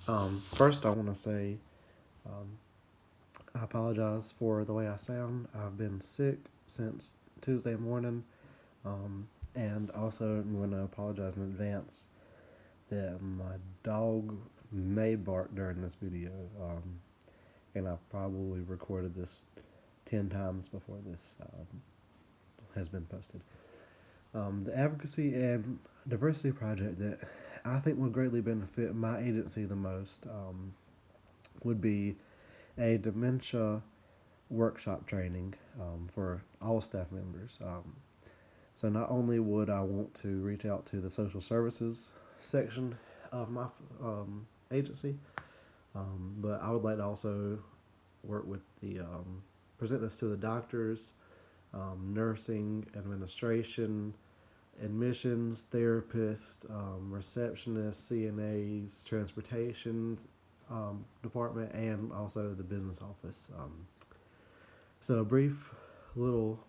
First, I want to say um, I apologize for the way I sound. I've been sick since Tuesday morning, um, and also I'm going to apologize in advance that my dog may bark during this video, and I've probably recorded this 10 times before this has been posted. The advocacy and diversity project that I think would greatly benefit my agency the most would be a dementia workshop training for all staff members. So not only would I want to reach out to the social services section of my agency, but I would like to also work with the present this to the doctors, nursing, administration, admissions, therapists, receptionists, CNAs, transportation department, and also the business office. So a brief little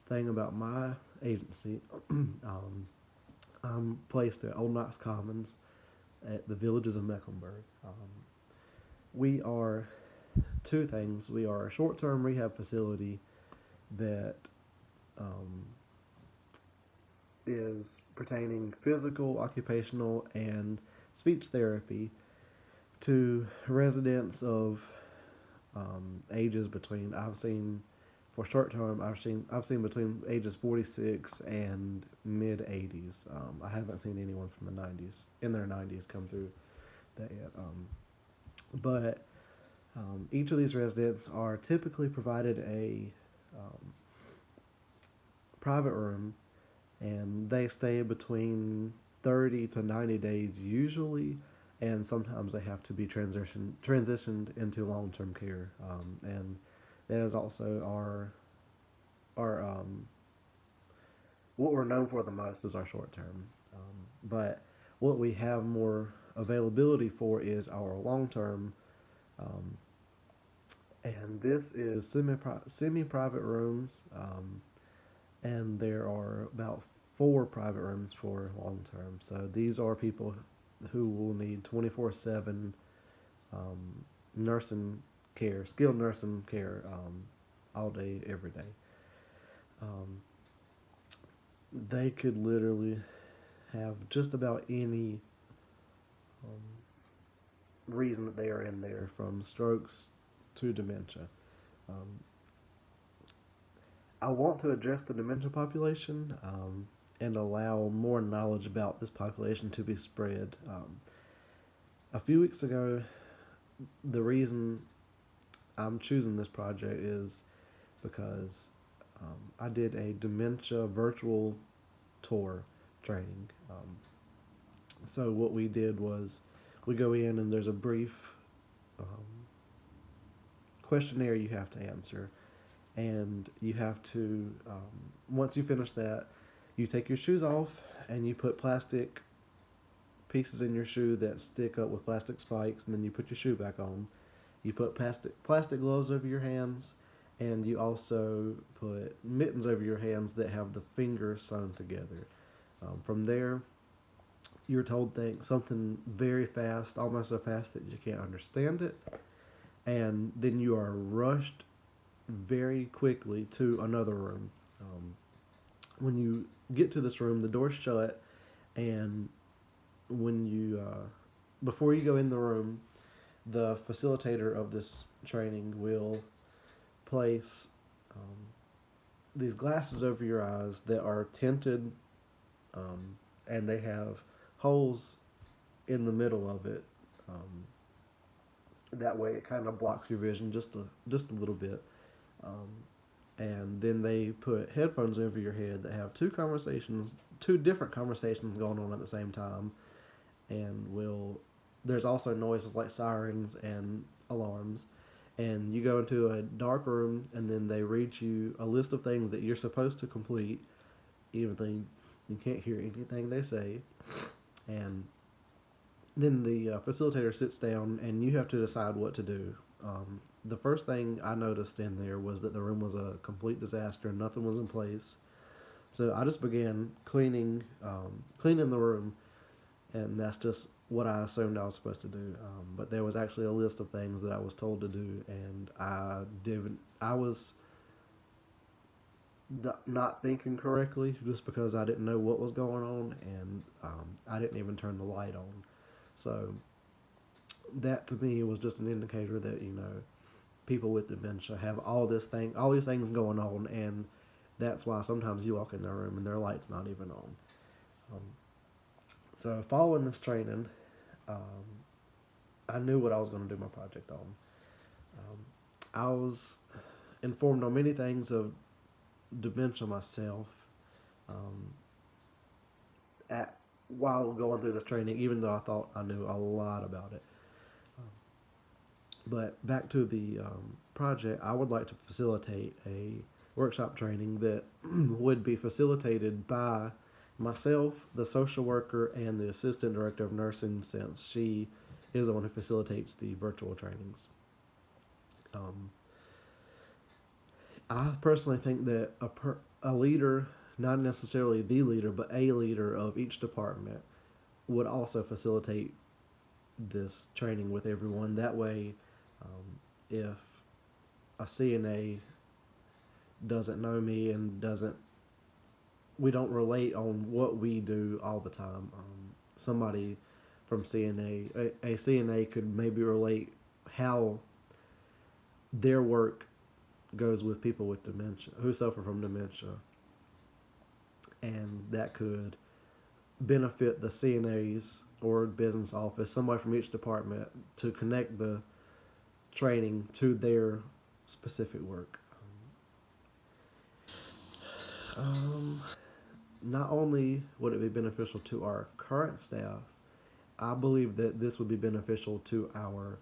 thing about my agency. I'm placed at Old Knox Commons at the Villages of Mecklenburg. We are two things. We are a short-term rehab facility that um, is pertaining physical, occupational, and speech therapy to residents of ages between I've seen for short term I've seen between ages 46 and mid 80s. I haven't seen anyone from the 90s in their 90s come through that yet. But each of these residents are typically provided a um, private room, and they stay between 30 to 90 days usually, and sometimes they have to be transitioned into long term care. And that is also our what we're known for the most is our short term. But what we have more availability for is our long term, um, and this is semi private rooms, and there are about four private rooms for long term. So these are people who will need 24/7 nursing care, skilled nursing care, all day, every day. Um, they could literally have just about any reason that they are in there, from strokes to dementia. Um, I want to address the dementia population and allow more knowledge about this population to be spread. A few weeks ago, the reason I'm choosing this project is because I did a dementia virtual tour training. So what we did was we go in and there's a brief questionnaire you have to answer, and you have to once you finish that, you take your shoes off and you put plastic pieces in your shoe that stick up with plastic spikes, and then you put your shoe back on. You put plastic gloves over your hands, and you also put mittens over your hands that have the fingers sewn together. From there, you're told something very fast, almost so fast that you can't understand it, and then you are rushed very quickly to another room. When you get to this room, the door's shut, and when you before you go in the room, the facilitator of this training will place these glasses over your eyes that are tinted, and they have holes in the middle of it. Um, that way, it kind of blocks your vision just a little bit. Um, and then they put headphones over your head that have two different conversations going on at the same time, and will there's also noises like sirens and alarms, and you go into a dark room, and then they read you a list of things that you're supposed to complete, even though you can't hear anything they say, and then the facilitator sits down, and you have to decide what to do. The first thing I noticed in there was that the room was a complete disaster. Nothing was in place, so I just began cleaning the room, and that's just what I assumed I was supposed to do. But there was actually a list of things that I was told to do, and I didn't. I was not thinking correctly just because I didn't know what was going on, and I didn't even turn the light on. So that to me was just an indicator that people with dementia have all these things going on, and that's why sometimes you walk in their room and their light's not even on. Um, so following this training, um, I knew what I was going to do my project on. Um, I was informed on many things of dementia myself um, at while going through this training, even though I thought I knew a lot about it. Um, but back to the project, I would like to facilitate a workshop training that would be facilitated by myself, the social worker, and the assistant director of nursing, since she is the one who facilitates the virtual trainings. Um, I personally think that a leader, not necessarily the leader, but a leader of each department, would also facilitate this training with everyone. That way, if a CNA doesn't know me and doesn't, we don't relate on what we do all the time. Somebody from a CNA could maybe relate how their work goes with people with dementia who suffer from dementia, and that could benefit the CNAs or business office, somebody from each department, to connect the training to their specific work. Um, Not only would it be beneficial to our current staff, I believe that this would be beneficial to our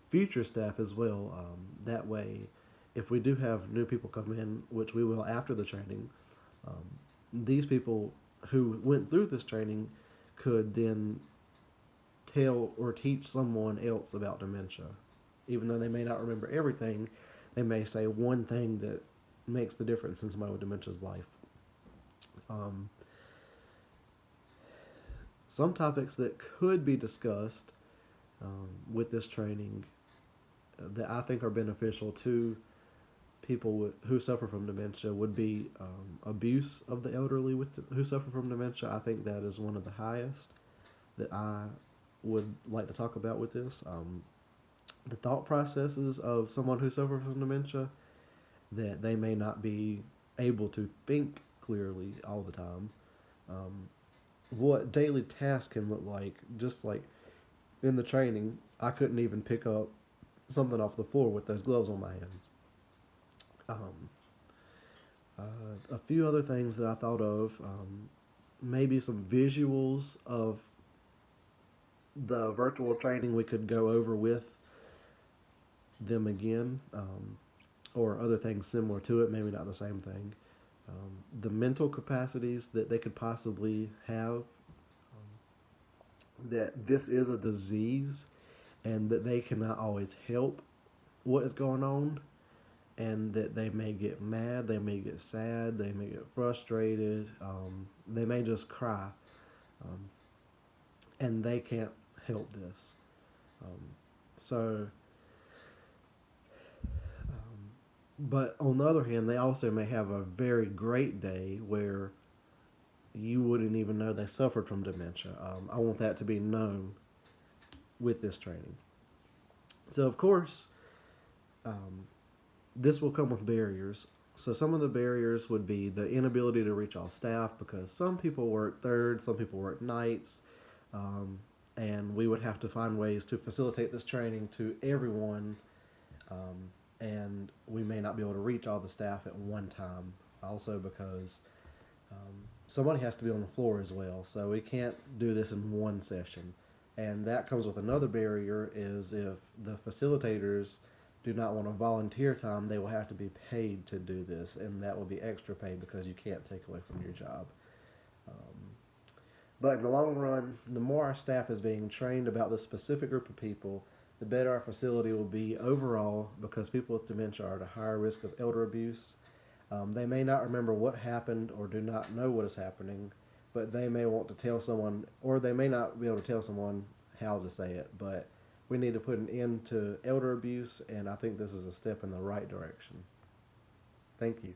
future staff as well. That way, if we do have new people come in, which we will after the training, um, these people who went through this training could then tell or teach someone else about dementia. Even though they may not remember everything, they may say one thing that makes the difference in somebody with dementia's life. Um, some topics that could be discussed with this training that I think are beneficial to who suffer from dementia would be abuse of the elderly who suffer from dementia. I think that is one of the highest that I would like to talk about with this. The thought processes of someone who suffers from dementia, that they may not be able to think clearly all the time. Um, what daily tasks can look like, just like in the training, I couldn't even pick up something off the floor with those gloves on my hands. Um, a few other things that I thought of, maybe some visuals of the virtual training we could go over with them again, or other things similar to it, maybe not the same thing. The mental capacities that they could possibly have, that this is a disease and that they cannot always help what is going on, and that they may get mad, they may get sad, they may get frustrated, they may just cry, um, and they can't help this. Um, so, but on the other hand, they also may have a very great day where you wouldn't even know they suffered from dementia. I want that to be known with this training. So, of course, um, this will come with barriers. So some of the barriers would be the inability to reach all staff, because some people work thirds, some people work nights, um, and we would have to find ways to facilitate this training to everyone, um, and we may not be able to reach all the staff at one time. Also, because somebody has to be on the floor as well, so we can't do this in one session. And that comes with another barrier: is if the facilitators do not want to volunteer time, they will have to be paid to do this, and that will be extra pay because you can't take away from your job. Um, but in the long run, the more our staff is being trained about this specific group of people, the better our facility will be overall, because people with dementia are at a higher risk of elder abuse. They may not remember what happened or do not know what is happening, but they may want to tell someone, or they may not be able to tell someone how to say it, but we need to put an end to elder abuse, and I think this is a step in the right direction. Thank you.